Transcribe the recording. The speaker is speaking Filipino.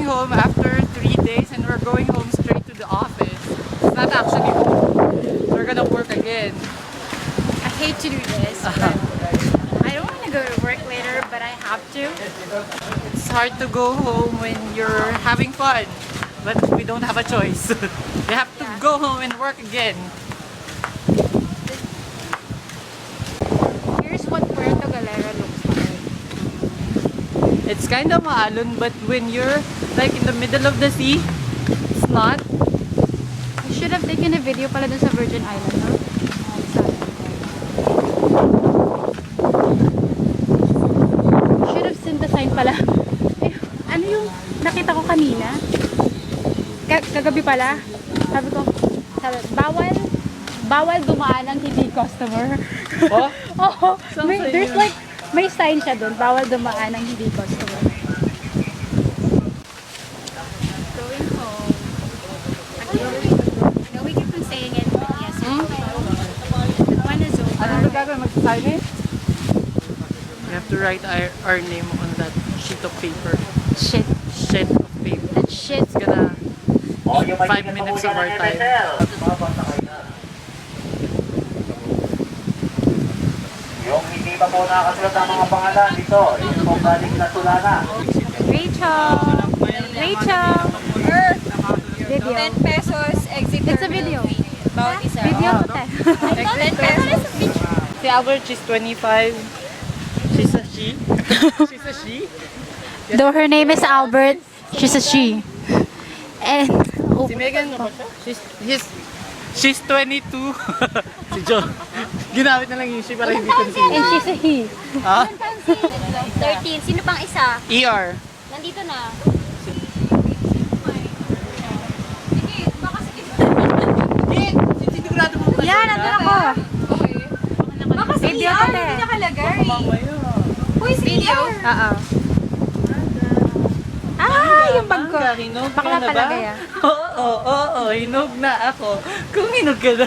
going home after 3 days and we're going home straight to the office. It's not actually home. We're gonna work again. I hate to do this, but I don't want to go to work later, but I have to. It's hard to go home when you're having fun, but we don't have a choice. We have to go home and work again. Here's what Puerto Galera looks like. It's kind of maalon, but when you're like in the middle of the sea, it's not. I should have taken a video pala dun sa Virgin Island, no? Should have seen the sign pala. Eh, ano yung nakita ko kanina? Kagabi pala. Sabi, bawal dumaan ng hindi customer. Oh? Oo. Saan sa There's inyo? like, may sign siya dun. Bawal dumaan ng hindi customer. Going home. No, we keep on saying it, but yes. The one is over. Anong gagawin? Mag-sign it? We have to write our name on that sheet of paper. Shit. Sheet of paper. That shit. It's gonna 5 minutes of our time. Yung hindi pa po nakasulat ang mga pangalan dito, ito po galing na Tulana. Rachel. Rachel. Video. 10 pesos exit. It's a video. Bawat isa. Video to te. 10 pesos. Si Albert, she's 25. She's a she. She's a she. Though her name is Albert, she's a she. And Si Megan, she's 22. Si John. Ginamit na lang yung she para hindi confused. and she's a he. Ha? 13. Sino pang isa? ER. Nandito na. Sinigurado mo ba? Yan, nandun ako. Baka si Video ER ko, te. hindi nakalagay. Mamaya. Uy, si ER. Oo. Ah, yung bag ko. Hinog ka Bakla na ba? talaga yan. Oo, hinog na ako. Kung hinog ka na.